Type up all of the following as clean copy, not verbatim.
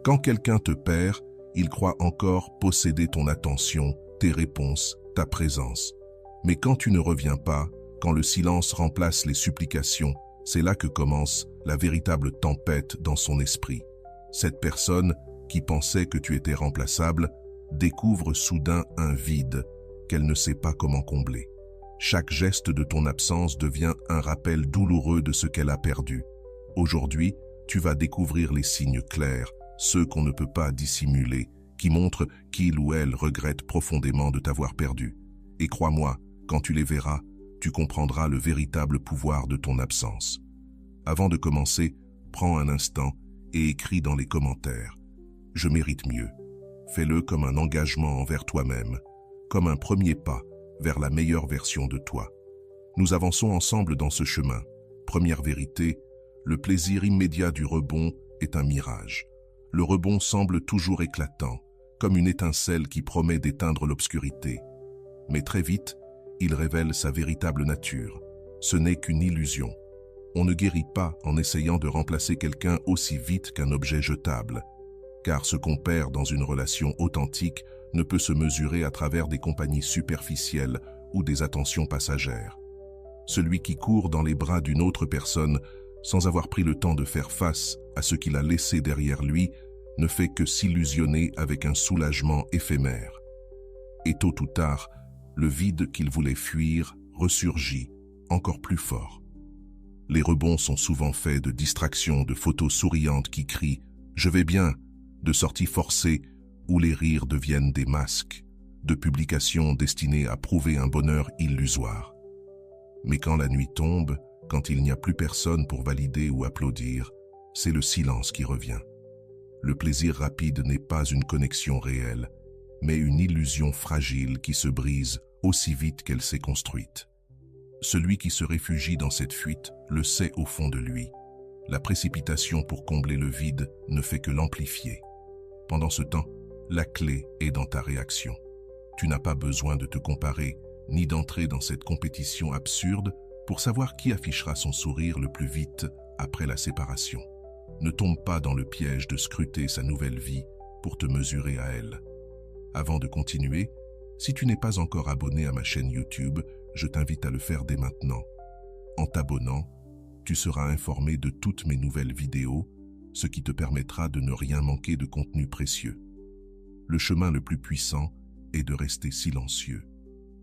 Quand quelqu'un te perd, il croit encore posséder ton attention, tes réponses, ta présence. Mais quand tu ne reviens pas, quand le silence remplace les supplications, c'est là que commence la véritable tempête dans son esprit. Cette personne, qui pensait que tu étais remplaçable, découvre soudain un vide qu'elle ne sait pas comment combler. Chaque geste de ton absence devient un rappel douloureux de ce qu'elle a perdu. Aujourd'hui, tu vas découvrir les signes clairs, ceux qu'on ne peut pas dissimuler, qui montrent qu'il ou elle regrette profondément de t'avoir perdu. Et crois-moi, quand tu les verras, tu comprendras le véritable pouvoir de ton absence. Avant de commencer, prends un instant et écris dans les commentaires. Je mérite mieux. Fais-le comme un engagement envers toi-même, comme un premier pas vers la meilleure version de toi. Nous avançons ensemble dans ce chemin. Première vérité, le plaisir immédiat du rebond est un mirage. Le rebond semble toujours éclatant, comme une étincelle qui promet d'éteindre l'obscurité. Mais très vite, il révèle sa véritable nature. Ce n'est qu'une illusion. On ne guérit pas en essayant de remplacer quelqu'un aussi vite qu'un objet jetable, car ce qu'on perd dans une relation authentique ne peut se mesurer à travers des compagnies superficielles ou des attentions passagères. Celui qui court dans les bras d'une autre personne sans avoir pris le temps de faire face à ce qu'il a laissé derrière lui ne fait que s'illusionner avec un soulagement éphémère. Et tôt ou tard, le vide qu'il voulait fuir ressurgit, encore plus fort. Les rebonds sont souvent faits de distractions, de photos souriantes qui crient « Je vais bien », de sorties forcées où les rires deviennent des masques, de publications destinées à prouver un bonheur illusoire. Mais quand la nuit tombe, quand il n'y a plus personne pour valider ou applaudir, c'est le silence qui revient. Le plaisir rapide n'est pas une connexion réelle, mais une illusion fragile qui se brise aussi vite qu'elle s'est construite. Celui qui se réfugie dans cette fuite le sait au fond de lui. La précipitation pour combler le vide ne fait que l'amplifier. Pendant ce temps, la clé est dans ta réaction. Tu n'as pas besoin de te comparer, ni d'entrer dans cette compétition absurde pour savoir qui affichera son sourire le plus vite après la séparation. Ne tombe pas dans le piège de scruter sa nouvelle vie pour te mesurer à elle. Avant de continuer, si tu n'es pas encore abonné à ma chaîne YouTube, je t'invite à le faire dès maintenant. En t'abonnant, tu seras informé de toutes mes nouvelles vidéos, ce qui te permettra de ne rien manquer de contenu précieux. Le chemin le plus puissant est de rester silencieux,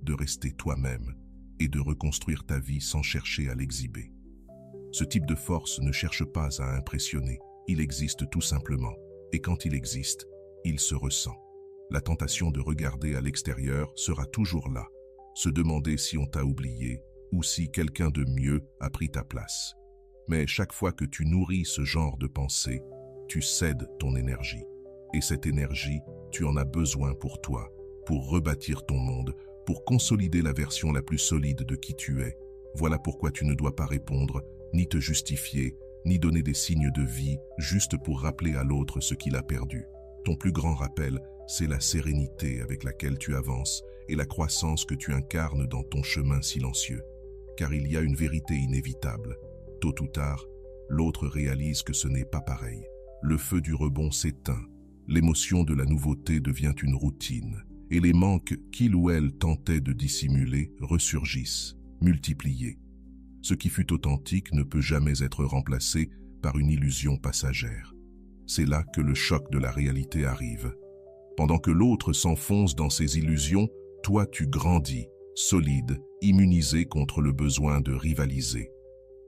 de rester toi-même et de reconstruire ta vie sans chercher à l'exhiber. Ce type de force ne cherche pas à impressionner, il existe tout simplement, et quand il existe, il se ressent. La tentation de regarder à l'extérieur sera toujours là, se demander si on t'a oublié ou si quelqu'un de mieux a pris ta place. Mais chaque fois que tu nourris ce genre de pensée, tu cèdes ton énergie. Et cette énergie, tu en as besoin pour toi, pour rebâtir ton monde, pour consolider la version la plus solide de qui tu es. Voilà pourquoi tu ne dois pas répondre, ni te justifier, ni donner des signes de vie juste pour rappeler à l'autre ce qu'il a perdu. Ton plus grand rappel, c'est la sérénité avec laquelle tu avances et la croissance que tu incarnes dans ton chemin silencieux. Car il y a une vérité inévitable. Tôt ou tard, l'autre réalise que ce n'est pas pareil. Le feu du rebond s'éteint, l'émotion de la nouveauté devient une routine, et les manques qu'il ou elle tentait de dissimuler ressurgissent, multipliés. Ce qui fut authentique ne peut jamais être remplacé par une illusion passagère. C'est là que le choc de la réalité arrive. Pendant que l'autre s'enfonce dans ses illusions, toi tu grandis, solide, immunisé contre le besoin de rivaliser.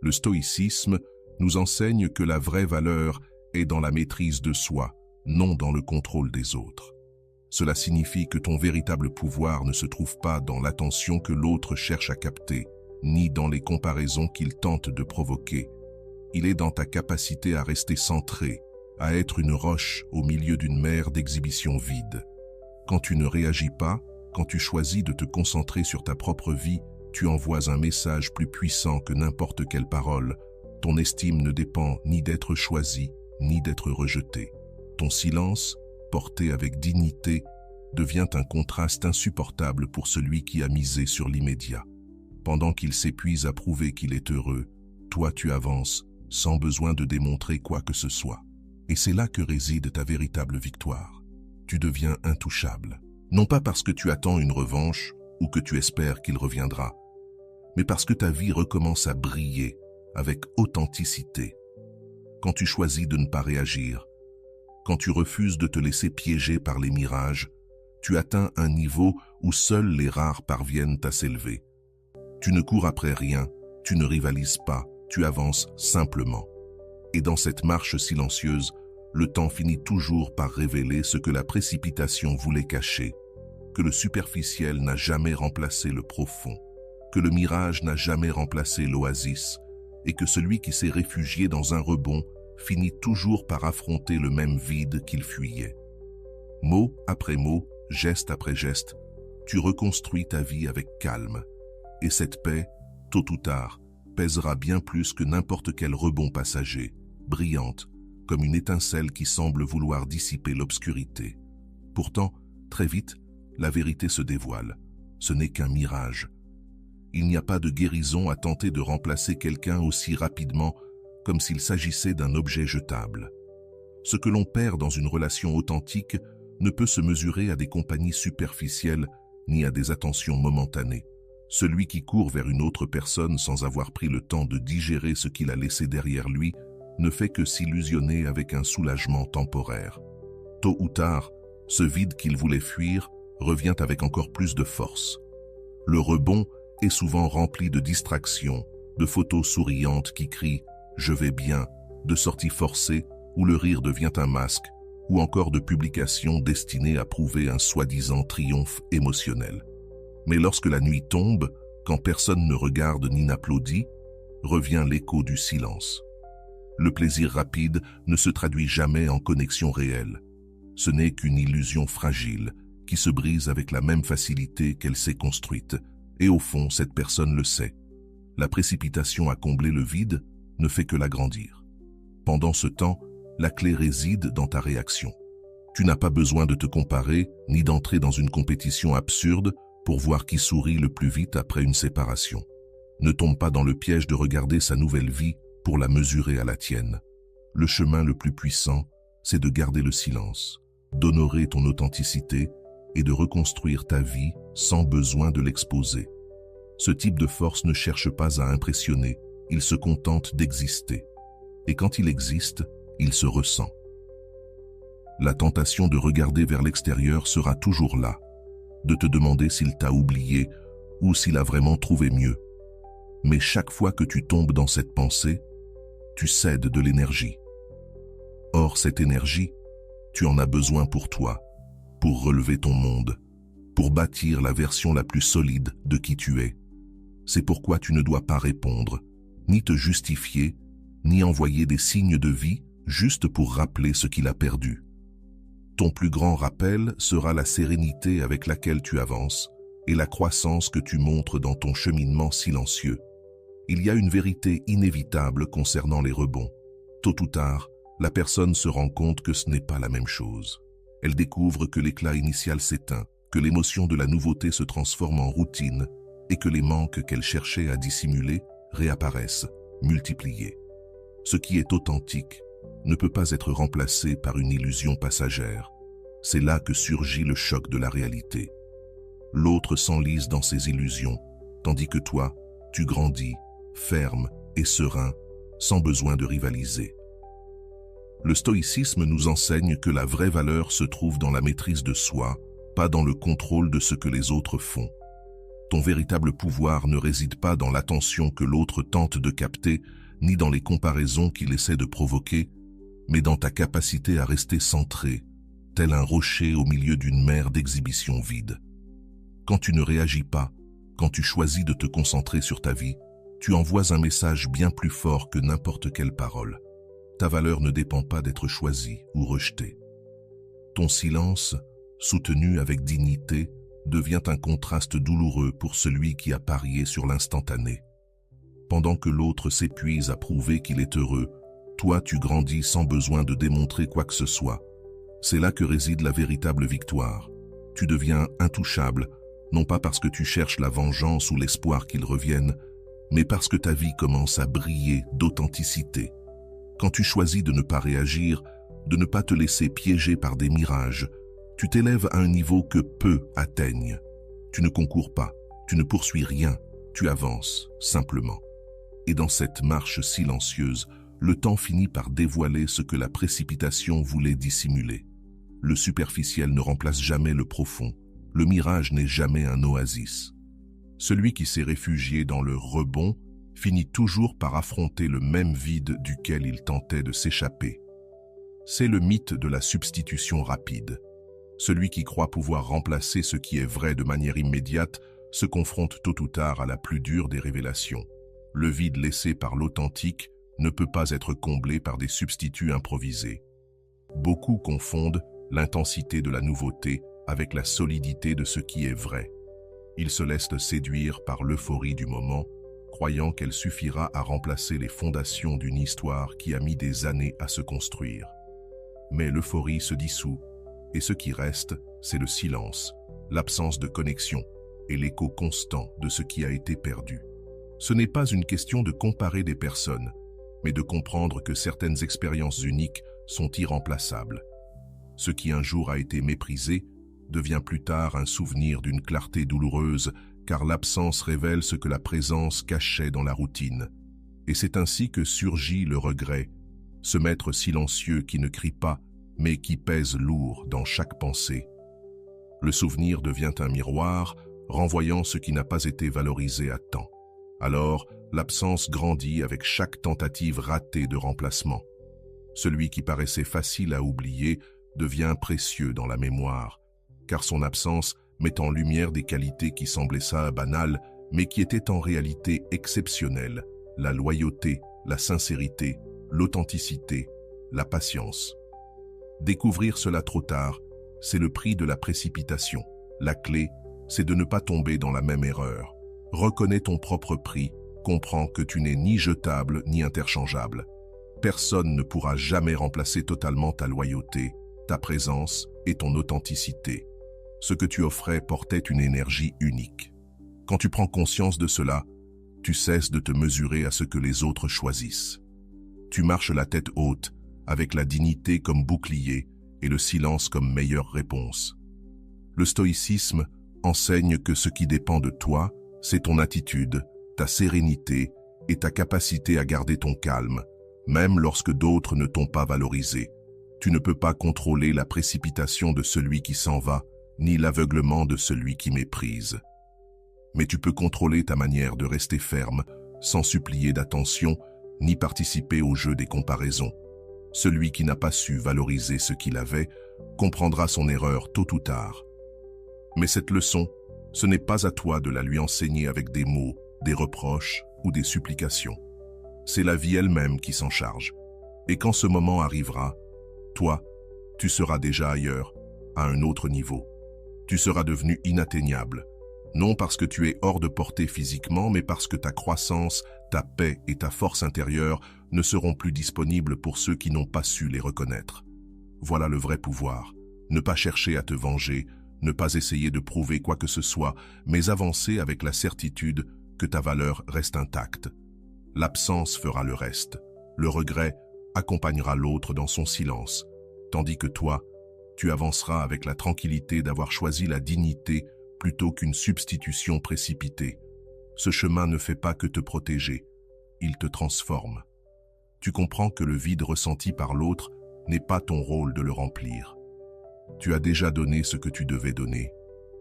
Le stoïcisme nous enseigne que la vraie valeur est dans la maîtrise de soi, non dans le contrôle des autres. Cela signifie que ton véritable pouvoir ne se trouve pas dans l'attention que l'autre cherche à capter, ni dans les comparaisons qu'il tente de provoquer. Il est dans ta capacité à rester centré, à être une roche au milieu d'une mer d'exhibitions vides. Quand tu ne réagis pas, quand tu choisis de te concentrer sur ta propre vie, tu envoies un message plus puissant que n'importe quelle parole. Ton estime ne dépend ni d'être choisi, ni d'être rejeté. Ton silence, porté avec dignité, devient un contraste insupportable pour celui qui a misé sur l'immédiat. Pendant qu'il s'épuise à prouver qu'il est heureux, toi tu avances, sans besoin de démontrer quoi que ce soit. Et c'est là que réside ta véritable victoire. Tu deviens intouchable. Non pas parce que tu attends une revanche ou que tu espères qu'il reviendra, mais parce que ta vie recommence à briller avec authenticité. Quand tu choisis de ne pas réagir, quand tu refuses de te laisser piéger par les mirages, tu atteins un niveau où seuls les rares parviennent à s'élever. Tu ne cours après rien, tu ne rivalises pas, tu avances simplement. Et dans cette marche silencieuse, le temps finit toujours par révéler ce que la précipitation voulait cacher, que le superficiel n'a jamais remplacé le profond, que le mirage n'a jamais remplacé l'oasis, et que celui qui s'est réfugié dans un rebond finit toujours par affronter le même vide qu'il fuyait. Mot après mot, geste après geste, tu reconstruis ta vie avec calme, et cette paix, tôt ou tard, pèsera bien plus que n'importe quel rebond passager, brillante, comme une étincelle qui semble vouloir dissiper l'obscurité. Pourtant, très vite, la vérité se dévoile. Ce n'est qu'un mirage. Il n'y a pas de guérison à tenter de remplacer quelqu'un aussi rapidement comme s'il s'agissait d'un objet jetable. Ce que l'on perd dans une relation authentique ne peut se mesurer à des compagnies superficielles ni à des attentions momentanées. Celui qui court vers une autre personne sans avoir pris le temps de digérer ce qu'il a laissé derrière lui ne fait que s'illusionner avec un soulagement temporaire. Tôt ou tard, ce vide qu'il voulait fuir revient avec encore plus de force. Le rebond est souvent rempli de distractions, de photos souriantes qui crient « je vais bien », de sorties forcées où le rire devient un masque, ou encore de publications destinées à prouver un soi-disant triomphe émotionnel. Mais lorsque la nuit tombe, quand personne ne regarde ni n'applaudit, revient l'écho du silence. Le plaisir rapide ne se traduit jamais en connexion réelle. Ce n'est qu'une illusion fragile qui se brise avec la même facilité qu'elle s'est construite, et au fond, cette personne le sait. La précipitation à combler le vide ne fait que l'agrandir. Pendant ce temps, la clé réside dans ta réaction. Tu n'as pas besoin de te comparer, ni d'entrer dans une compétition absurde pour voir qui sourit le plus vite après une séparation. Ne tombe pas dans le piège de regarder sa nouvelle vie pour la mesurer à la tienne. Le chemin le plus puissant, c'est de garder le silence, d'honorer ton authenticité et de reconstruire ta vie sans besoin de l'exposer. Ce type de force ne cherche pas à impressionner, il se contente d'exister. Et quand il existe, il se ressent. La tentation de regarder vers l'extérieur sera toujours là, de te demander s'il t'a oublié ou s'il a vraiment trouvé mieux. Mais chaque fois que tu tombes dans cette pensée, tu cèdes de l'énergie. Or, cette énergie, tu en as besoin pour toi, pour relever ton monde, pour bâtir la version la plus solide de qui tu es. C'est pourquoi tu ne dois pas répondre, ni te justifier, ni envoyer des signes de vie juste pour rappeler ce qu'il a perdu. Ton plus grand rappel sera la sérénité avec laquelle tu avances et la croissance que tu montres dans ton cheminement silencieux. Il y a une vérité inévitable concernant les rebonds. Tôt ou tard, la personne se rend compte que ce n'est pas la même chose. Elle découvre que l'éclat initial s'éteint, que l'émotion de la nouveauté se transforme en routine et que les manques qu'elle cherchait à dissimuler réapparaissent, multipliés. Ce qui est authentique ne peut pas être remplacé par une illusion passagère. C'est là que surgit le choc de la réalité. L'autre s'enlise dans ses illusions, tandis que toi, tu grandis, ferme et serein, sans besoin de rivaliser. Le stoïcisme nous enseigne que la vraie valeur se trouve dans la maîtrise de soi, pas dans le contrôle de ce que les autres font. Ton véritable pouvoir ne réside pas dans l'attention que l'autre tente de capter, ni dans les comparaisons qu'il essaie de provoquer, mais dans ta capacité à rester centré, tel un rocher au milieu d'une mer d'exhibitions vides. Quand tu ne réagis pas, quand tu choisis de te concentrer sur ta vie, tu envoies un message bien plus fort que n'importe quelle parole. Ta valeur ne dépend pas d'être choisie ou rejetée. Ton silence, soutenu avec dignité, devient un contraste douloureux pour celui qui a parié sur l'instantané. Pendant que l'autre s'épuise à prouver qu'il est heureux, toi tu grandis sans besoin de démontrer quoi que ce soit. C'est là que réside la véritable victoire. Tu deviens intouchable, non pas parce que tu cherches la vengeance ou l'espoir qu'il revienne, mais parce que ta vie commence à briller d'authenticité. Quand tu choisis de ne pas réagir, de ne pas te laisser piéger par des mirages. Tu t'élèves à un niveau que peu atteignent. Tu ne concours pas, tu ne poursuis rien, tu avances simplement. Et dans cette marche silencieuse, le temps finit par dévoiler ce que la précipitation voulait dissimuler. Le superficiel ne remplace jamais le profond, le mirage n'est jamais un oasis. Celui qui s'est réfugié dans le rebond finit toujours par affronter le même vide duquel il tentait de s'échapper. C'est le mythe de la substitution rapide. Celui qui croit pouvoir remplacer ce qui est vrai de manière immédiate se confronte tôt ou tard à la plus dure des révélations. Le vide laissé par l'authentique ne peut pas être comblé par des substituts improvisés. Beaucoup confondent l'intensité de la nouveauté avec la solidité de ce qui est vrai. Ils se laissent séduire par l'euphorie du moment, croyant qu'elle suffira à remplacer les fondations d'une histoire qui a mis des années à se construire. Mais l'euphorie se dissout, et ce qui reste, c'est le silence, l'absence de connexion et l'écho constant de ce qui a été perdu. Ce n'est pas une question de comparer des personnes, mais de comprendre que certaines expériences uniques sont irremplaçables. Ce qui un jour a été méprisé devient plus tard un souvenir d'une clarté douloureuse, car l'absence révèle ce que la présence cachait dans la routine. Et c'est ainsi que surgit le regret, ce maître silencieux qui ne crie pas, mais qui pèse lourd dans chaque pensée. Le souvenir devient un miroir, renvoyant ce qui n'a pas été valorisé à temps. Alors, l'absence grandit avec chaque tentative ratée de remplacement. Celui qui paraissait facile à oublier devient précieux dans la mémoire, car son absence met en lumière des qualités qui semblaient ça banales, mais qui étaient en réalité exceptionnelles: la loyauté, la sincérité, l'authenticité, la patience. Découvrir cela trop tard, c'est le prix de la précipitation. La clé, c'est de ne pas tomber dans la même erreur. Reconnais ton propre prix, comprends que tu n'es ni jetable ni interchangeable. Personne ne pourra jamais remplacer totalement ta loyauté, ta présence et ton authenticité. Ce que tu offrais portait une énergie unique. Quand tu prends conscience de cela, tu cesses de te mesurer à ce que les autres choisissent. Tu marches la tête haute, avec la dignité comme bouclier et le silence comme meilleure réponse. Le stoïcisme enseigne que ce qui dépend de toi, c'est ton attitude, ta sérénité et ta capacité à garder ton calme, même lorsque d'autres ne t'ont pas valorisé. Tu ne peux pas contrôler la précipitation de celui qui s'en va, ni l'aveuglement de celui qui méprise. Mais tu peux contrôler ta manière de rester ferme, sans supplier d'attention, ni participer au jeu des comparaisons. Celui qui n'a pas su valoriser ce qu'il avait comprendra son erreur tôt ou tard. Mais cette leçon, ce n'est pas à toi de la lui enseigner avec des mots, des reproches ou des supplications. C'est la vie elle-même qui s'en charge. Et quand ce moment arrivera, toi, tu seras déjà ailleurs, à un autre niveau. Tu seras devenu inatteignable, non parce que tu es hors de portée physiquement, mais parce que ta croissance, ta paix et ta force intérieure ne seront plus disponibles pour ceux qui n'ont pas su les reconnaître. Voilà le vrai pouvoir. Ne pas chercher à te venger, ne pas essayer de prouver quoi que ce soit, mais avancer avec la certitude que ta valeur reste intacte. L'absence fera le reste. Le regret accompagnera l'autre dans son silence, tandis que toi, tu avanceras avec la tranquillité d'avoir choisi la dignité plutôt qu'une substitution précipitée. Ce chemin ne fait pas que te protéger, il te transforme. Tu comprends que le vide ressenti par l'autre n'est pas ton rôle de le remplir. Tu as déjà donné ce que tu devais donner.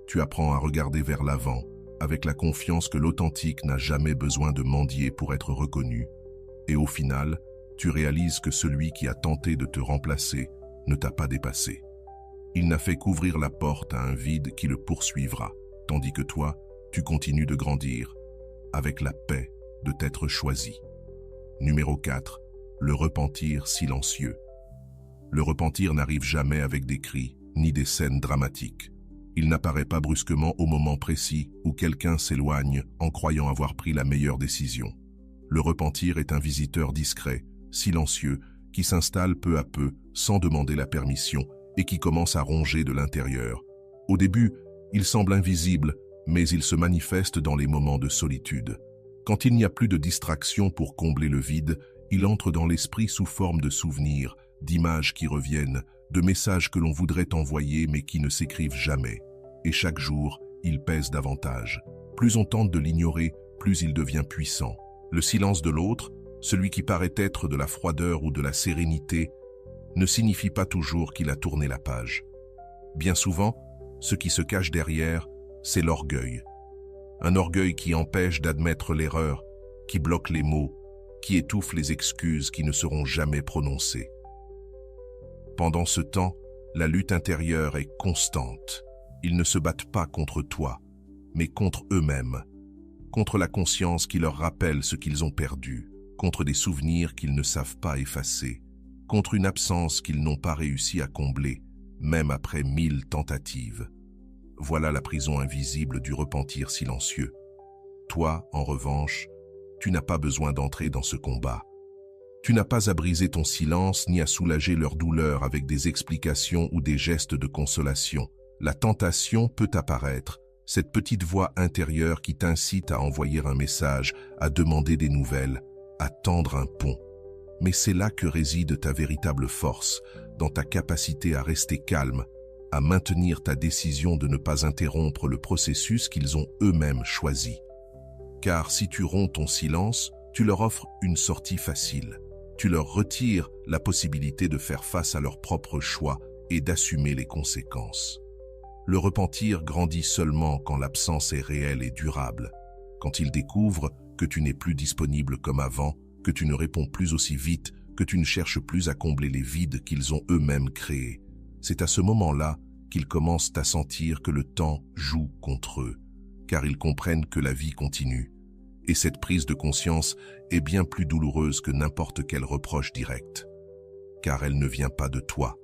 Tu apprends à regarder vers l'avant, avec la confiance que l'authentique n'a jamais besoin de mendier pour être reconnu. Et au final, tu réalises que celui qui a tenté de te remplacer ne t'a pas dépassé. Il n'a fait qu'ouvrir la porte à un vide qui le poursuivra, tandis que toi, tu continues de grandir, avec la paix de t'être choisi. Numéro 4. Le repentir silencieux. Le repentir n'arrive jamais avec des cris, ni des scènes dramatiques. Il n'apparaît pas brusquement au moment précis où quelqu'un s'éloigne en croyant avoir pris la meilleure décision. Le repentir est un visiteur discret, silencieux, qui s'installe peu à peu, sans demander la permission, et qui commence à ronger de l'intérieur. Au début, il semble invisible, mais il se manifeste dans les moments de solitude. Quand il n'y a plus de distraction pour combler le vide, il entre dans l'esprit sous forme de souvenirs, d'images qui reviennent, de messages que l'on voudrait t'envoyer mais qui ne s'écrivent jamais. Et chaque jour, il pèse davantage. Plus on tente de l'ignorer, plus il devient puissant. Le silence de l'autre, celui qui paraît être de la froideur ou de la sérénité, ne signifie pas toujours qu'il a tourné la page. Bien souvent, ce qui se cache derrière, c'est l'orgueil. Un orgueil qui empêche d'admettre l'erreur, qui bloque les mots, qui étouffe les excuses qui ne seront jamais prononcées. Pendant ce temps, la lutte intérieure est constante. Ils ne se battent pas contre toi, mais contre eux-mêmes, contre la conscience qui leur rappelle ce qu'ils ont perdu, contre des souvenirs qu'ils ne savent pas effacer, contre une absence qu'ils n'ont pas réussi à combler, même après 1000 tentatives. Voilà la prison invisible du repentir silencieux. Toi, en revanche, tu n'as pas besoin d'entrer dans ce combat. Tu n'as pas à briser ton silence ni à soulager leur douleur avec des explications ou des gestes de consolation. La tentation peut apparaître, cette petite voix intérieure qui t'incite à envoyer un message, à demander des nouvelles, à tendre un pont. Mais c'est là que réside ta véritable force, dans ta capacité à rester calme, à maintenir ta décision de ne pas interrompre le processus qu'ils ont eux-mêmes choisi. Car si tu romps ton silence, tu leur offres une sortie facile. Tu leur retires la possibilité de faire face à leurs propres choix et d'assumer les conséquences. Le repentir grandit seulement quand l'absence est réelle et durable, quand ils découvrent que tu n'es plus disponible comme avant, que tu ne réponds plus aussi vite, que tu ne cherches plus à combler les vides qu'ils ont eux-mêmes créés. C'est à ce moment-là qu'ils commencent à sentir que le temps joue contre eux, car ils comprennent que la vie continue. Et cette prise de conscience est bien plus douloureuse que n'importe quel reproche direct, car elle ne vient pas de toi,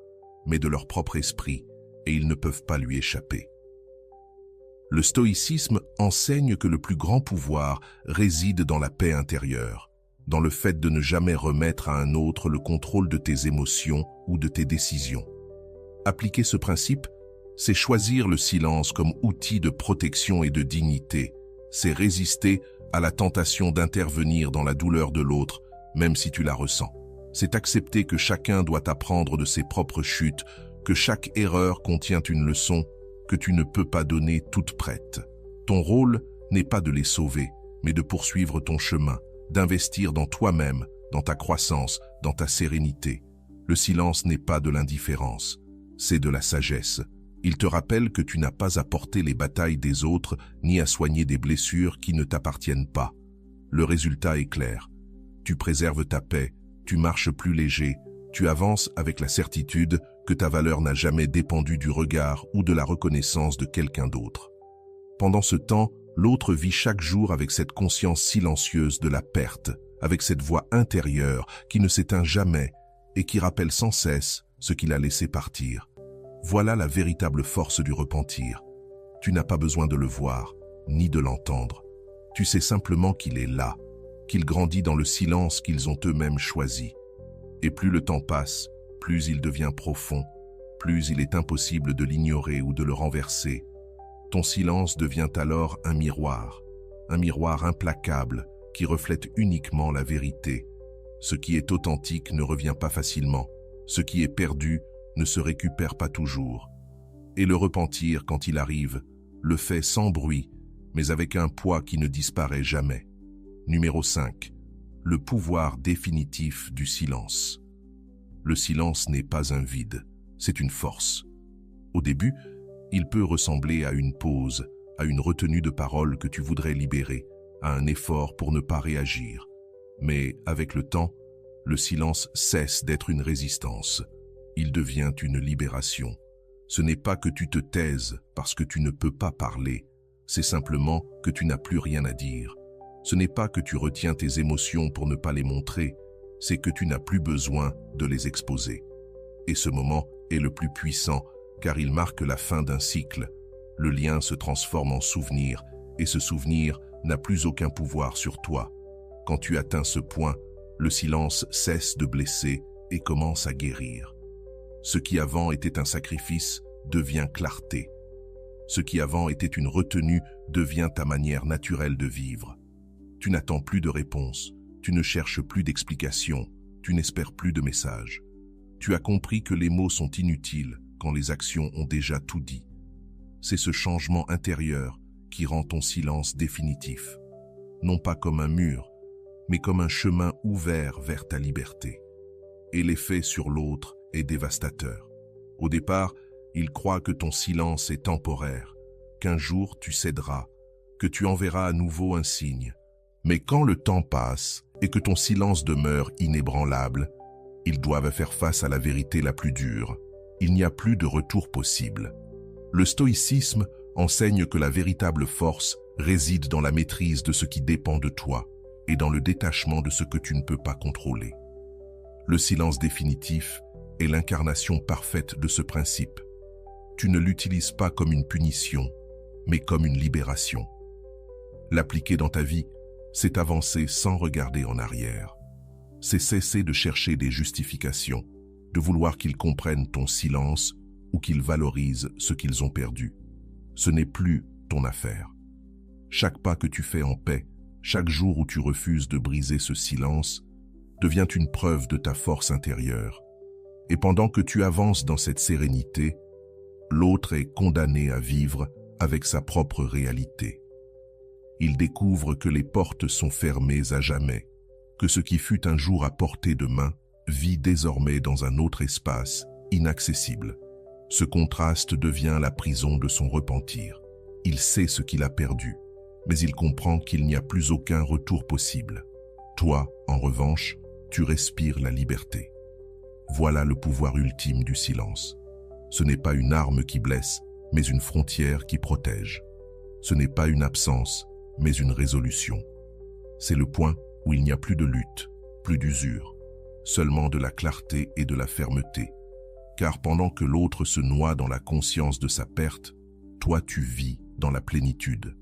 mais de leur propre esprit, et ils ne peuvent pas lui échapper. Le stoïcisme enseigne que le plus grand pouvoir réside dans la paix intérieure, dans le fait de ne jamais remettre à un autre le contrôle de tes émotions ou de tes décisions. Appliquer ce principe, c'est choisir le silence comme outil de protection et de dignité, c'est résister à la tentation d'intervenir dans la douleur de l'autre, même si tu la ressens. C'est accepter que chacun doit apprendre de ses propres chutes, que chaque erreur contient une leçon que tu ne peux pas donner toute prête. Ton rôle n'est pas de les sauver, mais de poursuivre ton chemin, d'investir dans toi-même, dans ta croissance, dans ta sérénité. Le silence n'est pas de l'indifférence, c'est de la sagesse. Il te rappelle que tu n'as pas à porter les batailles des autres, ni à soigner des blessures qui ne t'appartiennent pas. Le résultat est clair. Tu préserves ta paix, tu marches plus léger, tu avances avec la certitude que ta valeur n'a jamais dépendu du regard ou de la reconnaissance de quelqu'un d'autre. Pendant ce temps, l'autre vit chaque jour avec cette conscience silencieuse de la perte, avec cette voix intérieure qui ne s'éteint jamais et qui rappelle sans cesse ce qu'il a laissé partir. Voilà la véritable force du repentir. Tu n'as pas besoin de le voir, ni de l'entendre. Tu sais simplement qu'il est là, qu'il grandit dans le silence qu'ils ont eux-mêmes choisi. Et plus le temps passe, plus il devient profond, plus il est impossible de l'ignorer ou de le renverser. Ton silence devient alors un miroir implacable qui reflète uniquement la vérité. Ce qui est authentique ne revient pas facilement, ce qui est perdu ne se récupère pas toujours. Et le repentir, quand il arrive, le fait sans bruit, mais avec un poids qui ne disparaît jamais. Numéro 5. Le pouvoir définitif du silence. Le silence n'est pas un vide, c'est une force. Au début, il peut ressembler à une pause, à une retenue de parole que tu voudrais libérer, à un effort pour ne pas réagir. Mais avec le temps, le silence cesse d'être une résistance. Il devient une libération. Ce n'est pas que tu te taises parce que tu ne peux pas parler, c'est simplement que tu n'as plus rien à dire. Ce n'est pas que tu retiens tes émotions pour ne pas les montrer, c'est que tu n'as plus besoin de les exposer. Et ce moment est le plus puissant car il marque la fin d'un cycle. Le lien se transforme en souvenir et ce souvenir n'a plus aucun pouvoir sur toi. Quand tu atteins ce point, le silence cesse de blesser et commence à guérir. Ce qui avant était un sacrifice devient clarté. Ce qui avant était une retenue devient ta manière naturelle de vivre. Tu n'attends plus de réponse, tu ne cherches plus d'explications, tu n'espères plus de messages. Tu as compris que les mots sont inutiles quand les actions ont déjà tout dit. C'est ce changement intérieur qui rend ton silence définitif. Non pas comme un mur, mais comme un chemin ouvert vers ta liberté. Et l'effet sur l'autre est dévastateur. Au départ, il croit que ton silence est temporaire, qu'un jour tu céderas, que tu enverras à nouveau un signe. Mais quand le temps passe et que ton silence demeure inébranlable, ils doivent faire face à la vérité la plus dure. Il n'y a plus de retour possible. Le stoïcisme enseigne que la véritable force réside dans la maîtrise de ce qui dépend de toi et dans le détachement de ce que tu ne peux pas contrôler. Le silence définitif est l'incarnation parfaite de ce principe. Tu ne l'utilises pas comme une punition, mais comme une libération. L'appliquer dans ta vie, c'est avancer sans regarder en arrière. C'est cesser de chercher des justifications, de vouloir qu'ils comprennent ton silence ou qu'ils valorisent ce qu'ils ont perdu. Ce n'est plus ton affaire. Chaque pas que tu fais en paix, chaque jour où tu refuses de briser ce silence, devient une preuve de ta force intérieure. Et pendant que tu avances dans cette sérénité, l'autre est condamné à vivre avec sa propre réalité. Il découvre que les portes sont fermées à jamais, que ce qui fut un jour à portée de main vit désormais dans un autre espace, inaccessible. Ce contraste devient la prison de son repentir. Il sait ce qu'il a perdu, mais il comprend qu'il n'y a plus aucun retour possible. Toi, en revanche, tu respires la liberté. Voilà le pouvoir ultime du silence. Ce n'est pas une arme qui blesse, mais une frontière qui protège. Ce n'est pas une absence, mais une résolution. C'est le point où il n'y a plus de lutte, plus d'usure, seulement de la clarté et de la fermeté. Car pendant que l'autre se noie dans la conscience de sa perte, toi tu vis dans la plénitude,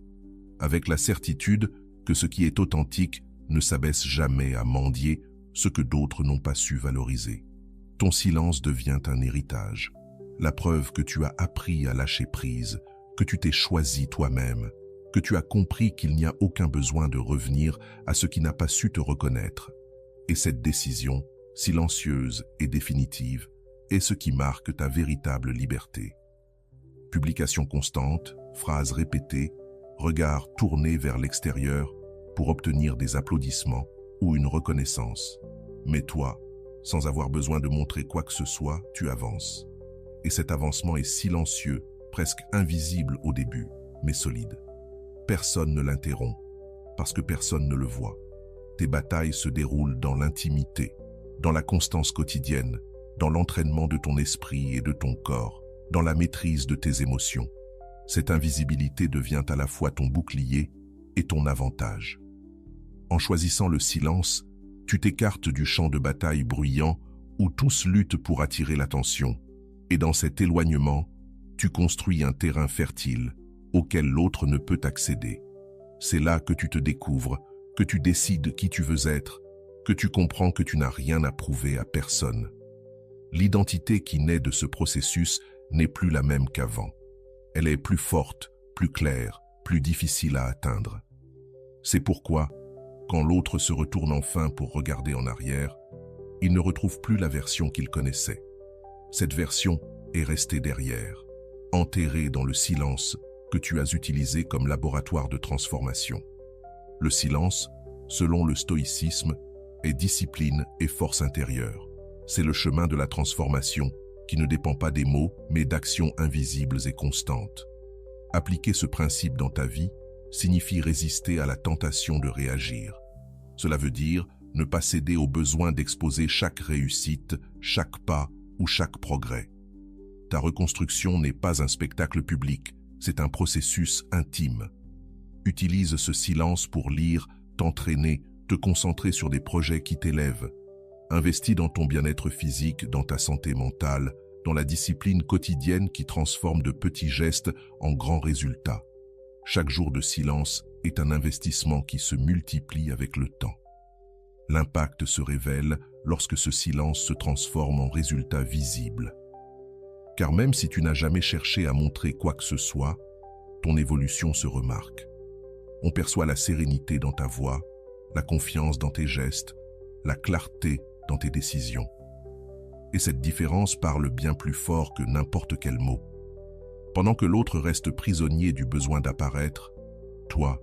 avec la certitude que ce qui est authentique ne s'abaisse jamais à mendier ce que d'autres n'ont pas su valoriser. Ton silence devient un héritage, la preuve que tu as appris à lâcher prise, que tu t'es choisi toi-même, que tu as compris qu'il n'y a aucun besoin de revenir à ce qui n'a pas su te reconnaître. Et cette décision, silencieuse et définitive, est ce qui marque ta véritable liberté. Publication constante, phrases répétées, regard tourné vers l'extérieur pour obtenir des applaudissements ou une reconnaissance. Mais toi, sans avoir besoin de montrer quoi que ce soit, tu avances. Et cet avancement est silencieux, presque invisible au début, mais solide. Personne ne l'interrompt, parce que personne ne le voit. Tes batailles se déroulent dans l'intimité, dans la constance quotidienne, dans l'entraînement de ton esprit et de ton corps, dans la maîtrise de tes émotions. Cette invisibilité devient à la fois ton bouclier et ton avantage. En choisissant le silence, tu t'écartes du champ de bataille bruyant où tous luttent pour attirer l'attention. Et dans cet éloignement, tu construis un terrain fertile auquel l'autre ne peut accéder. C'est là que tu te découvres, que tu décides qui tu veux être, que tu comprends que tu n'as rien à prouver à personne. L'identité qui naît de ce processus n'est plus la même qu'avant. Elle est plus forte, plus claire, plus difficile à atteindre. C'est pourquoi, quand l'autre se retourne enfin pour regarder en arrière, il ne retrouve plus la version qu'il connaissait. Cette version est restée derrière, enterrée dans le silence que tu as utilisé comme laboratoire de transformation. Le silence, selon le stoïcisme, est discipline et force intérieure. C'est le chemin de la transformation qui ne dépend pas des mots, mais d'actions invisibles et constantes. Appliquer ce principe dans ta vie signifie résister à la tentation de réagir. Cela veut dire ne pas céder au besoin d'exposer chaque réussite, chaque pas ou chaque progrès. Ta reconstruction n'est pas un spectacle public, c'est un processus intime. Utilise ce silence pour lire, t'entraîner, te concentrer sur des projets qui t'élèvent. Investis dans ton bien-être physique, dans ta santé mentale, dans la discipline quotidienne qui transforme de petits gestes en grands résultats. Chaque jour de silence est un investissement qui se multiplie avec le temps. L'impact se révèle lorsque ce silence se transforme en résultat visible. Car même si tu n'as jamais cherché à montrer quoi que ce soit, ton évolution se remarque. On perçoit la sérénité dans ta voix, la confiance dans tes gestes, la clarté dans tes décisions. Et cette différence parle bien plus fort que n'importe quel mot. Pendant que l'autre reste prisonnier du besoin d'apparaître, toi,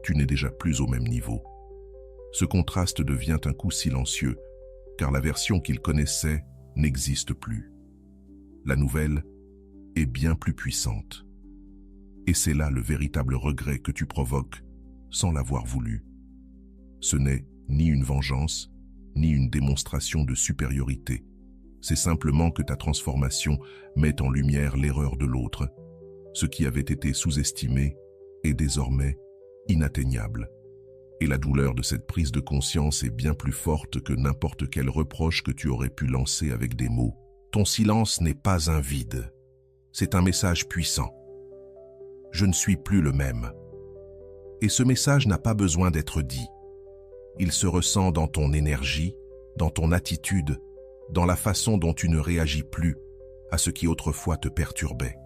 tu n'es déjà plus au même niveau. Ce contraste devient un coup silencieux, car la version qu'il connaissait n'existe plus. La nouvelle est bien plus puissante. Et c'est là le véritable regret que tu provoques sans l'avoir voulu. Ce n'est ni une vengeance, ni une démonstration de supériorité. C'est simplement que ta transformation met en lumière l'erreur de l'autre. Ce qui avait été sous-estimé est désormais inatteignable. Et la douleur de cette prise de conscience est bien plus forte que n'importe quel reproche que tu aurais pu lancer avec des mots. Ton silence n'est pas un vide. C'est un message puissant. Je ne suis plus le même. Et ce message n'a pas besoin d'être dit. Il se ressent dans ton énergie, dans ton attitude, dans la façon dont tu ne réagis plus à ce qui autrefois te perturbait.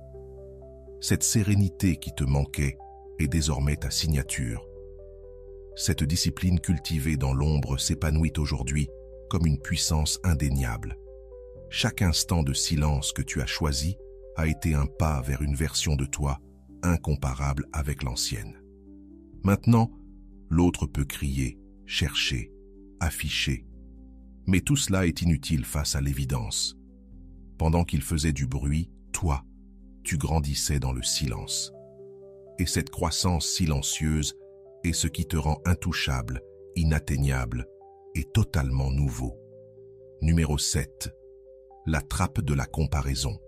Cette sérénité qui te manquait est désormais ta signature. Cette discipline cultivée dans l'ombre s'épanouit aujourd'hui comme une puissance indéniable. Chaque instant de silence que tu as choisi a été un pas vers une version de toi incomparable avec l'ancienne. Maintenant, l'autre peut crier, chercher, afficher. Mais tout cela est inutile face à l'évidence. Pendant qu'il faisait du bruit, toi, tu grandissais dans le silence. Et cette croissance silencieuse est ce qui te rend intouchable, inatteignable et totalement nouveau. Numéro 7. La trappe de la comparaison.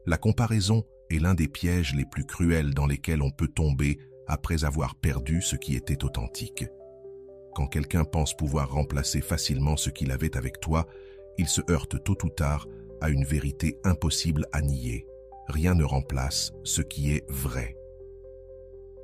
La comparaison est l'un des pièges les plus cruels dans lesquels on peut tomber après avoir perdu ce qui était authentique. Quand quelqu'un pense pouvoir remplacer facilement ce qu'il avait avec toi, il se heurte tôt ou tard à une vérité impossible à nier. Rien ne remplace ce qui est vrai.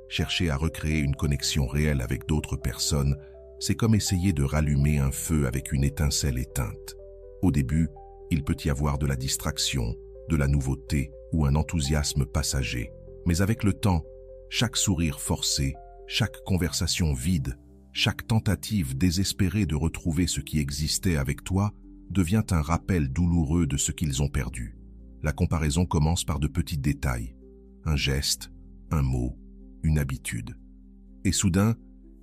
Chercher à recréer une connexion réelle avec d'autres personnes, c'est comme essayer de rallumer un feu avec une étincelle éteinte. Au début, il peut y avoir de la distraction, de la nouveauté ou un enthousiasme passager. Mais avec le temps, chaque sourire forcé, chaque conversation vide, chaque tentative désespérée de retrouver ce qui existait avec toi devient un rappel douloureux de ce qu'ils ont perdu. La comparaison commence par de petits détails, un geste, un mot, une habitude. Et soudain,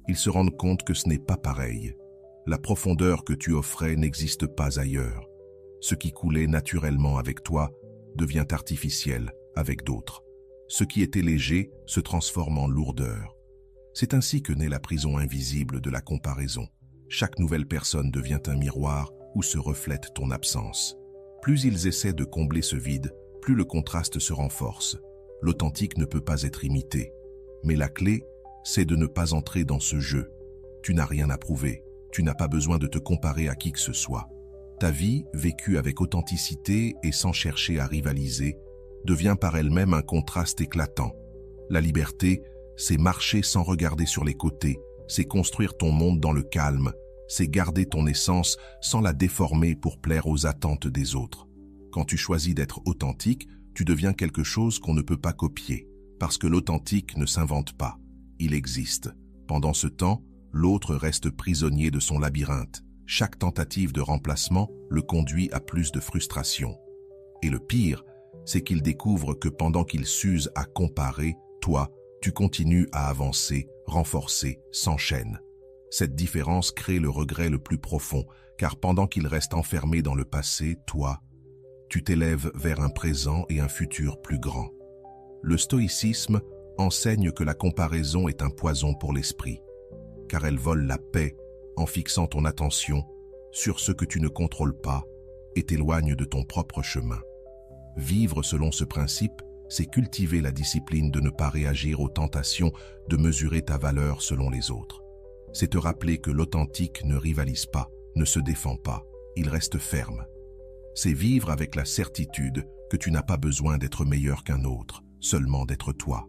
ils se rendent compte que ce n'est pas pareil. La profondeur que tu offrais n'existe pas ailleurs. Ce qui coulait naturellement avec toi devient artificiel avec d'autres. Ce qui était léger se transforme en lourdeur. C'est ainsi que naît la prison invisible de la comparaison. Chaque nouvelle personne devient un miroir où se reflète ton absence. Plus ils essaient de combler ce vide, plus le contraste se renforce. L'authentique ne peut pas être imité. Mais la clé, c'est de ne pas entrer dans ce jeu. Tu n'as rien à prouver. Tu n'as pas besoin de te comparer à qui que ce soit. Ta vie, vécue avec authenticité et sans chercher à rivaliser, devient par elle-même un contraste éclatant. La liberté, c'est marcher sans regarder sur les côtés, c'est construire ton monde dans le calme, c'est garder ton essence sans la déformer pour plaire aux attentes des autres. Quand tu choisis d'être authentique, tu deviens quelque chose qu'on ne peut pas copier, parce que l'authentique ne s'invente pas, il existe. Pendant ce temps, l'autre reste prisonnier de son labyrinthe. Chaque tentative de remplacement le conduit à plus de frustration. Et le pire, c'est qu'il découvre que pendant qu'il s'use à comparer, toi, tu continues à avancer, renforcer, s'enchaîne. Cette différence crée le regret le plus profond, car pendant qu'il reste enfermé dans le passé, toi, tu t'élèves vers un présent et un futur plus grand. Le stoïcisme enseigne que la comparaison est un poison pour l'esprit, car elle vole la paix en fixant ton attention sur ce que tu ne contrôles pas et t'éloigne de ton propre chemin. Vivre selon ce principe, c'est cultiver la discipline de ne pas réagir aux tentations de mesurer ta valeur selon les autres. C'est te rappeler que l'authentique ne rivalise pas, ne se défend pas, il reste ferme. C'est vivre avec la certitude que tu n'as pas besoin d'être meilleur qu'un autre, seulement d'être toi.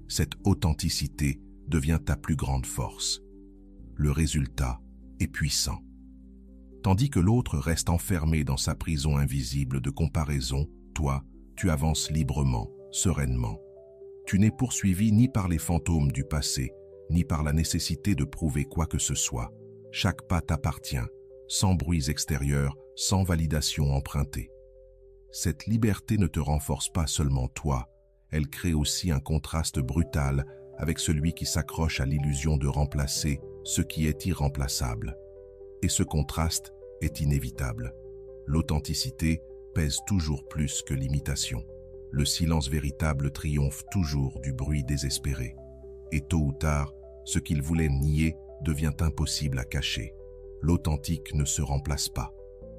Cette authenticité devient ta plus grande force. Le résultat est puissant. Tandis que l'autre reste enfermé dans sa prison invisible de comparaison, toi, tu avances librement, sereinement. Tu n'es poursuivi ni par les fantômes du passé, ni par la nécessité de prouver quoi que ce soit. Chaque pas t'appartient, sans bruits extérieurs, sans validation empruntée. Cette liberté ne te renforce pas seulement toi, elle crée aussi un contraste brutal avec celui qui s'accroche à l'illusion de remplacer ce qui est irremplaçable. Et ce contraste est inévitable. L'authenticité pèse toujours plus que l'imitation. Le silence véritable triomphe toujours du bruit désespéré. Et tôt ou tard, ce qu'il voulait nier devient impossible à cacher. L'authentique ne se remplace pas.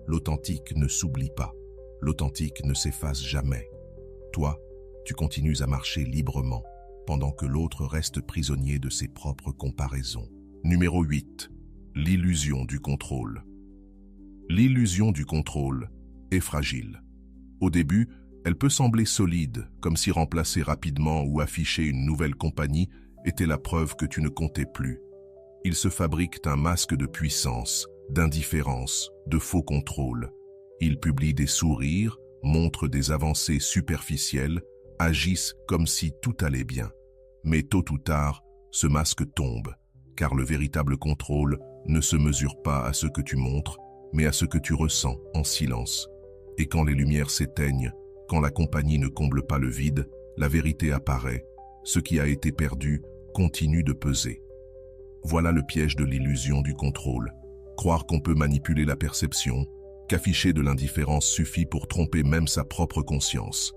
L'authentique ne s'oublie pas. L'authentique ne s'efface jamais. Toi, tu continues à marcher librement, pendant que l'autre reste prisonnier de ses propres comparaisons. Numéro 8. L'illusion du contrôle. L'illusion du contrôle est fragile. Au début, elle peut sembler solide, comme si remplacer rapidement ou afficher une nouvelle compagnie était la preuve que tu ne comptais plus. Ils se fabriquent un masque de puissance, d'indifférence, de faux contrôle. Ils publient des sourires, montrent des avancées superficielles, agissent comme si tout allait bien. Mais tôt ou tard, ce masque tombe, car le véritable contrôle ne se mesure pas à ce que tu montres, mais à ce que tu ressens en silence. Et quand les lumières s'éteignent, quand la compagnie ne comble pas le vide, la vérité apparaît. Ce qui a été perdu continue de peser. Voilà le piège de l'illusion du contrôle. Croire qu'on peut manipuler la perception, qu'afficher de l'indifférence suffit pour tromper même sa propre conscience.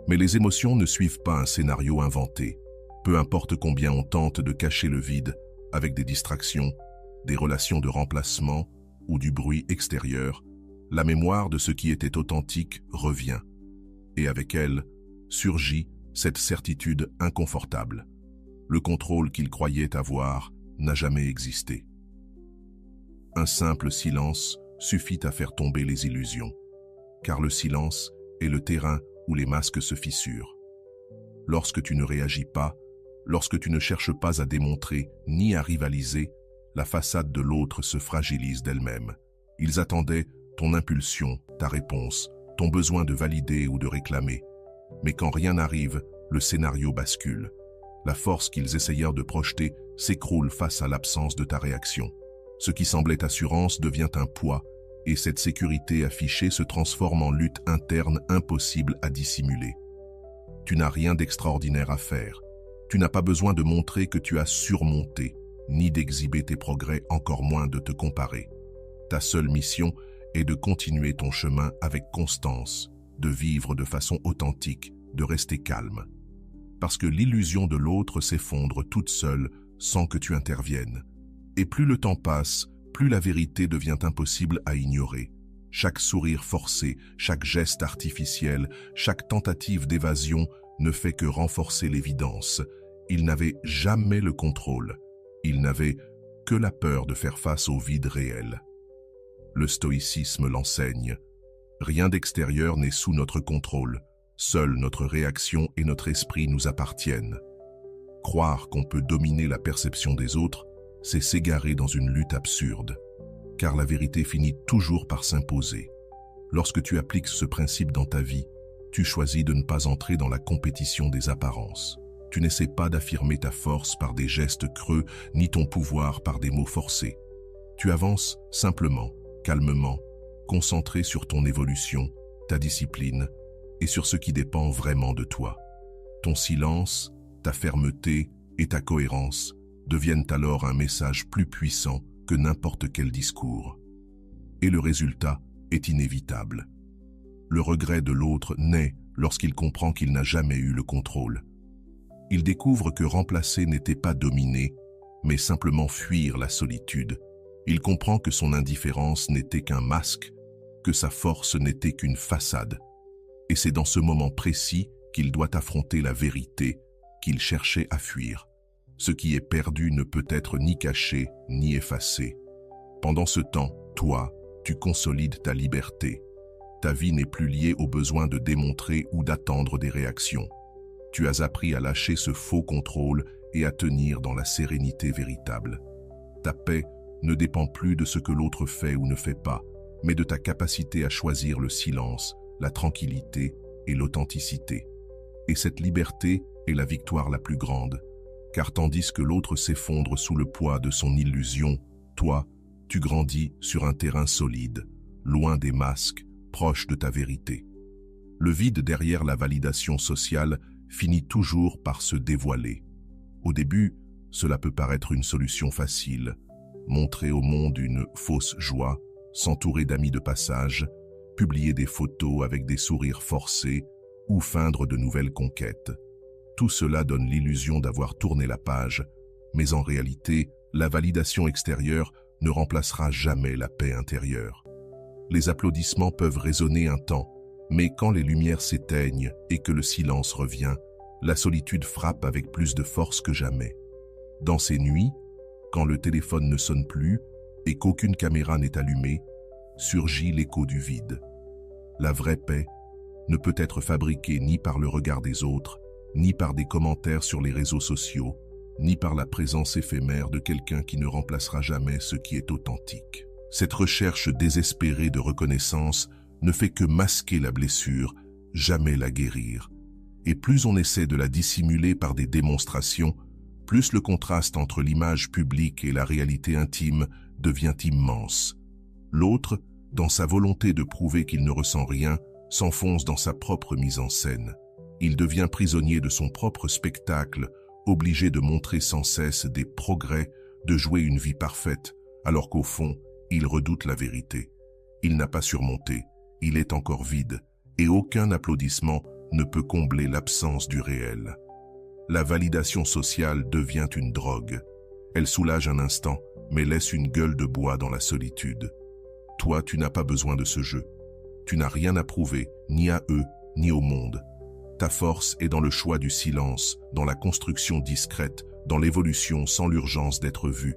Mais les émotions ne suivent pas un scénario inventé. Peu importe combien on tente de cacher le vide avec des distractions, des relations de remplacement ou du bruit extérieur, la mémoire de ce qui était authentique revient. Et avec elle, surgit cette certitude inconfortable. Le contrôle qu'il croyait avoir n'a jamais existé. Un simple silence suffit à faire tomber les illusions, car le silence est le terrain où les masques se fissurent. Lorsque tu ne réagis pas, lorsque tu ne cherches pas à démontrer ni à rivaliser, la façade de l'autre se fragilise d'elle-même. Ils attendaient ton impulsion, ta réponse, ton besoin de valider ou de réclamer. Mais quand rien n'arrive, le scénario bascule. La force qu'ils essayèrent de projeter s'écroule face à l'absence de ta réaction. Ce qui semblait assurance devient un poids, et cette sécurité affichée se transforme en lutte interne impossible à dissimuler. Tu n'as rien d'extraordinaire à faire. Tu n'as pas besoin de montrer que tu as surmonté, ni d'exhiber tes progrès, encore moins de te comparer. Ta seule mission est de continuer ton chemin avec constance, de vivre de façon authentique, de rester calme. Parce que l'illusion de l'autre s'effondre toute seule sans que tu interviennes. Et plus le temps passe, plus la vérité devient impossible à ignorer. Chaque sourire forcé, chaque geste artificiel, chaque tentative d'évasion ne fait que renforcer l'évidence. Il n'avait jamais le contrôle. Il n'avait que la peur de faire face au vide réel. Le stoïcisme l'enseigne. Rien d'extérieur n'est sous notre contrôle. Seule notre réaction et notre esprit nous appartiennent. Croire qu'on peut dominer la perception des autres, c'est s'égarer dans une lutte absurde, car la vérité finit toujours par s'imposer. Lorsque tu appliques ce principe dans ta vie, tu choisis de ne pas entrer dans la compétition des apparences. Tu n'essaies pas d'affirmer ta force par des gestes creux, ni ton pouvoir par des mots forcés. Tu avances simplement, calmement, concentré sur ton évolution, ta discipline, et sur ce qui dépend vraiment de toi. Ton silence, ta fermeté et ta cohérence deviennent alors un message plus puissant que n'importe quel discours. Et le résultat est inévitable. Le regret de l'autre naît lorsqu'il comprend qu'il n'a jamais eu le contrôle. Il découvre que remplacer n'était pas dominer, mais simplement fuir la solitude. Il comprend que son indifférence n'était qu'un masque, que sa force n'était qu'une façade. Et c'est dans ce moment précis qu'il doit affronter la vérité qu'il cherchait à fuir. Ce qui est perdu ne peut être ni caché ni effacé. Pendant ce temps, toi, tu consolides ta liberté. Ta vie n'est plus liée au besoin de démontrer ou d'attendre des réactions. Tu as appris à lâcher ce faux contrôle et à tenir dans la sérénité véritable. Ta paix ne dépend plus de ce que l'autre fait ou ne fait pas, mais de ta capacité à choisir le silence, la tranquillité et l'authenticité. Et cette liberté est la victoire la plus grande, car tandis que l'autre s'effondre sous le poids de son illusion, toi, Tu grandis sur un terrain solide, loin des masques, proche de ta vérité. Le vide derrière la validation sociale finit toujours par se dévoiler. Au début, cela peut paraître une solution facile. Montrer au monde une fausse joie, s'entourer d'amis de passage, publier des photos avec des sourires forcés ou feindre de nouvelles conquêtes. Tout cela donne l'illusion d'avoir tourné la page, mais en réalité, la validation extérieure ne remplacera jamais la paix intérieure. Les applaudissements peuvent résonner un temps, mais quand les lumières s'éteignent et que le silence revient, la solitude frappe avec plus de force que jamais. Dans ces nuits, quand le téléphone ne sonne plus et qu'aucune caméra n'est allumée, surgit l'écho du vide. La vraie paix ne peut être fabriquée ni par le regard des autres, ni par des commentaires sur les réseaux sociaux, ni par la présence éphémère de quelqu'un qui ne remplacera jamais ce qui est authentique. Cette recherche désespérée de reconnaissance ne fait que masquer la blessure, jamais la guérir. Et plus on essaie de la dissimuler par des démonstrations, plus le contraste entre l'image publique et la réalité intime devient immense. L'autre, dans sa volonté de prouver qu'il ne ressent rien, s'enfonce dans sa propre mise en scène. Il devient prisonnier de son propre spectacle, obligé de montrer sans cesse des progrès, de jouer une vie parfaite, alors qu'au fond, il redoute la vérité. Il n'a pas surmonté, il est encore vide, et aucun applaudissement ne peut combler l'absence du réel. La validation sociale devient une drogue. Elle soulage un instant, mais laisse une gueule de bois dans la solitude. Toi, tu n'as pas besoin de ce jeu. Tu n'as rien à prouver, ni à eux, ni au monde. Ta force est dans le choix du silence, dans la construction discrète, dans l'évolution sans l'urgence d'être vue.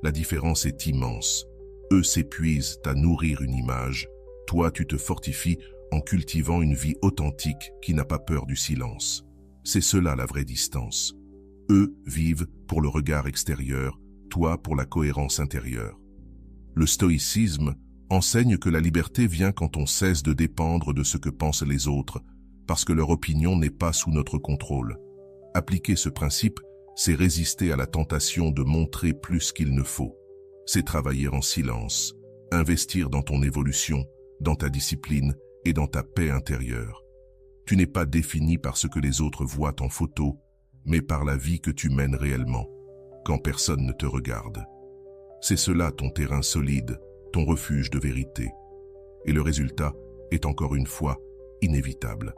La différence est immense. Eux s'épuisent à nourrir une image. Toi, tu te fortifies en cultivant une vie authentique qui n'a pas peur du silence. C'est cela la vraie distance. Eux vivent pour le regard extérieur, toi pour la cohérence intérieure. Le stoïcisme enseigne que la liberté vient quand on cesse de dépendre de ce que pensent les autres, parce que leur opinion n'est pas sous notre contrôle. Appliquer ce principe, c'est résister à la tentation de montrer plus qu'il ne faut. C'est travailler en silence, investir dans ton évolution, dans ta discipline et dans ta paix intérieure. Tu n'es pas défini par ce que les autres voient en photo, mais par la vie que tu mènes réellement, quand personne ne te regarde. C'est cela ton terrain solide, ton refuge de vérité. Et le résultat est encore une fois inévitable.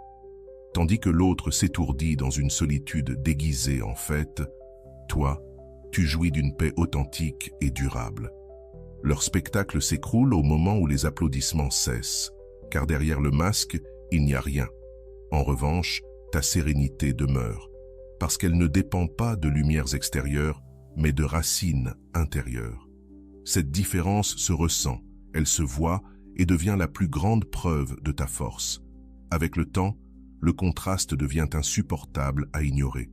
Tandis que l'autre s'étourdit dans une solitude déguisée en fait, toi, tu jouis d'une paix authentique et durable. Leur spectacle s'écroule au moment où les applaudissements cessent, car derrière le masque, il n'y a rien. En revanche, ta sérénité demeure, parce qu'elle ne dépend pas de lumières extérieures, mais de racines intérieures. Cette différence se ressent, elle se voit et devient la plus grande preuve de ta force. Avec le temps, le contraste devient insupportable à ignorer.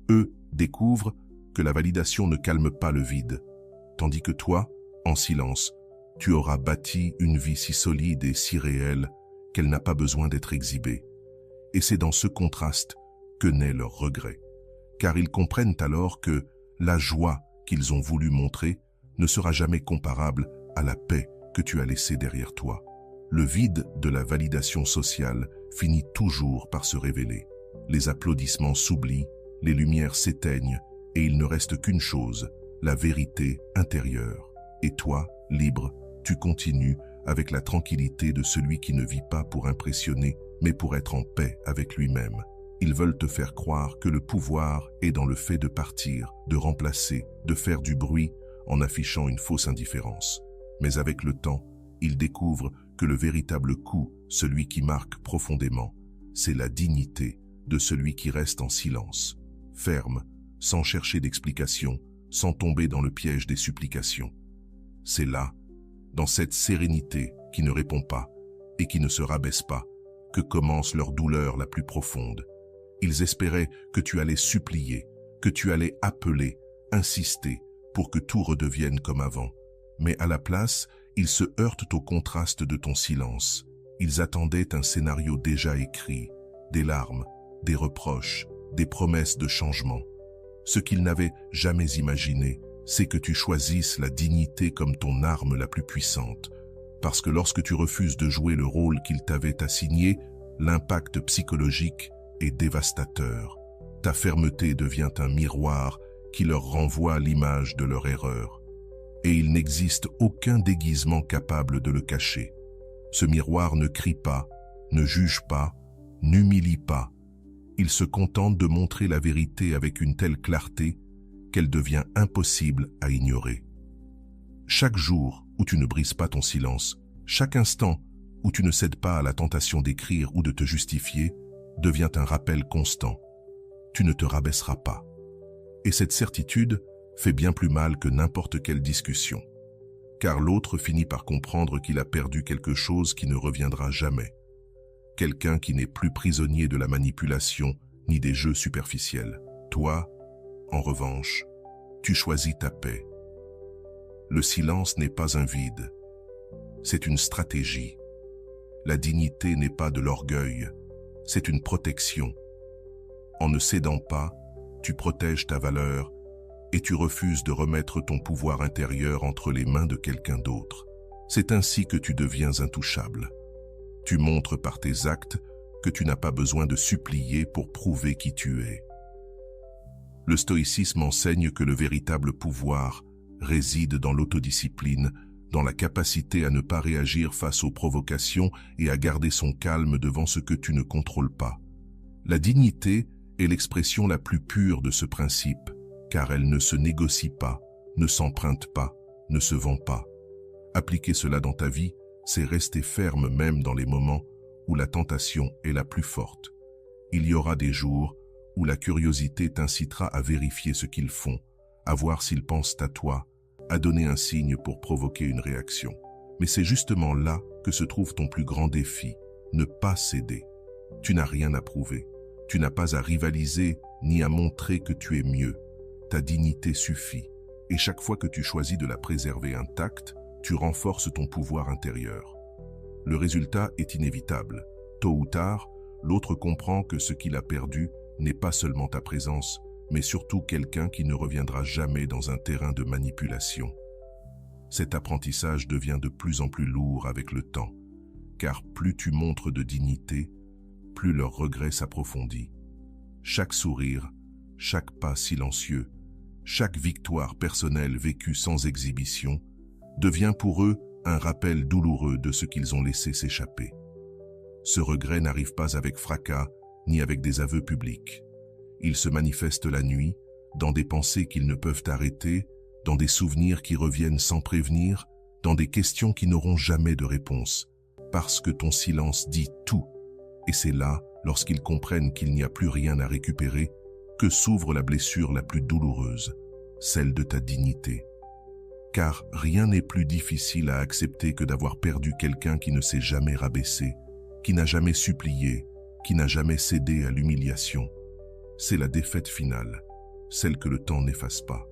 Eux découvrent que la validation ne calme pas le vide, tandis que toi, en silence, tu auras bâti une vie si solide et si réelle qu'elle n'a pas besoin d'être exhibée. Et c'est dans ce contraste que naît leur regret, car ils comprennent alors que la joie qu'ils ont voulu montrer ne sera jamais comparable à la paix que tu as laissée derrière toi. Le vide de la validation sociale finit toujours par se révéler. Les applaudissements s'oublient, les lumières s'éteignent et il ne reste qu'une chose, la vérité intérieure. Et toi, libre, tu continues avec la tranquillité de celui qui ne vit pas pour impressionner, mais pour être en paix avec lui-même. Ils veulent te faire croire que le pouvoir est dans le fait de partir, de remplacer, de faire du bruit en affichant une fausse indifférence. Mais avec le temps, ils découvrent que le véritable coup, celui qui marque profondément, c'est la dignité de celui qui reste en silence, ferme, sans chercher d'explication, sans tomber dans le piège des supplications. C'est là, dans cette sérénité qui ne répond pas et qui ne se rabaisse pas, que commence leur douleur la plus profonde. Ils espéraient que tu allais supplier, que tu allais appeler, insister pour que tout redevienne comme avant. Mais à la place, ils se heurtent au contraste de ton silence. Ils attendaient un scénario déjà écrit, des larmes, des reproches, des promesses de changement. Ce qu'ils n'avaient jamais imaginé, c'est que tu choisisses la dignité comme ton arme la plus puissante. Parce que lorsque tu refuses de jouer le rôle qu'il t'avait assigné, l'impact psychologique est dévastateur. Ta fermeté devient un miroir qui leur renvoie l'image de leur erreur. Et il n'existe aucun déguisement capable de le cacher. Ce miroir ne crie pas, ne juge pas, n'humilie pas. Il se contente de montrer la vérité avec une telle clarté qu'elle devient impossible à ignorer. Chaque jour où tu ne brises pas ton silence, chaque instant où tu ne cèdes pas à la tentation d'écrire ou de te justifier, devient un rappel constant. Tu ne te rabaisseras pas. Et cette certitude fait bien plus mal que n'importe quelle discussion. Car l'autre finit par comprendre qu'il a perdu quelque chose qui ne reviendra jamais. Quelqu'un qui n'est plus prisonnier de la manipulation ni des jeux superficiels. Toi, en revanche, tu choisis ta paix. Le silence n'est pas un vide, c'est une stratégie. La dignité n'est pas de l'orgueil, c'est une protection. En ne cédant pas, tu protèges ta valeur et tu refuses de remettre ton pouvoir intérieur entre les mains de quelqu'un d'autre. C'est ainsi que tu deviens intouchable. Tu montres par tes actes que tu n'as pas besoin de supplier pour prouver qui tu es. Le stoïcisme enseigne que le véritable pouvoir réside dans l'autodiscipline, dans la capacité à ne pas réagir face aux provocations et à garder son calme devant ce que tu ne contrôles pas. La dignité est l'expression la plus pure de ce principe, car elle ne se négocie pas, ne s'emprunte pas, ne se vend pas. Appliquer cela dans ta vie, c'est rester ferme même dans les moments où la tentation est la plus forte. Il y aura des jours où la curiosité t'incitera à vérifier ce qu'ils font, à voir s'ils pensent à toi, à donner un signe pour provoquer une réaction. Mais c'est justement là que se trouve ton plus grand défi, ne pas céder. Tu n'as rien à prouver, tu n'as pas à rivaliser ni à montrer que tu es mieux. Ta dignité suffit, et chaque fois que tu choisis de la préserver intacte, tu renforces ton pouvoir intérieur. Le résultat est inévitable. Tôt ou tard, l'autre comprend que ce qu'il a perdu n'est pas seulement ta présence, mais surtout quelqu'un qui ne reviendra jamais dans un terrain de manipulation. Cet apprentissage devient de plus en plus lourd avec le temps, car plus tu montres de dignité, plus leur regret s'approfondit. Chaque sourire, chaque pas silencieux, chaque victoire personnelle vécue sans exhibition, devient pour eux un rappel douloureux de ce qu'ils ont laissé s'échapper. Ce regret n'arrive pas avec fracas ni avec des aveux publics. Il se manifeste la nuit, dans des pensées qu'ils ne peuvent arrêter, dans des souvenirs qui reviennent sans prévenir, dans des questions qui n'auront jamais de réponse, parce que ton silence dit tout. Et c'est là, lorsqu'ils comprennent qu'il n'y a plus rien à récupérer, que s'ouvre la blessure la plus douloureuse, celle de ta dignité. Car rien n'est plus difficile à accepter que d'avoir perdu quelqu'un qui ne s'est jamais rabaissé, qui n'a jamais supplié, qui n'a jamais cédé à l'humiliation. C'est la défaite finale, celle que le temps n'efface pas.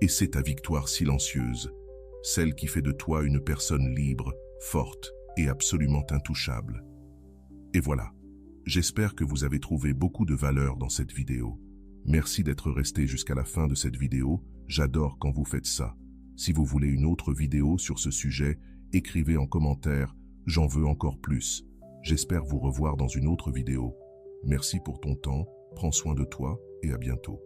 Et c'est ta victoire silencieuse, celle qui fait de toi une personne libre, forte et absolument intouchable. Et voilà, j'espère que vous avez trouvé beaucoup de valeur dans cette vidéo. Merci d'être resté jusqu'à la fin de cette vidéo, j'adore quand vous faites ça. Si vous voulez une autre vidéo sur ce sujet, écrivez en commentaire, j'en veux encore plus. J'espère vous revoir dans une autre vidéo. Merci pour ton temps, prends soin de toi et à bientôt.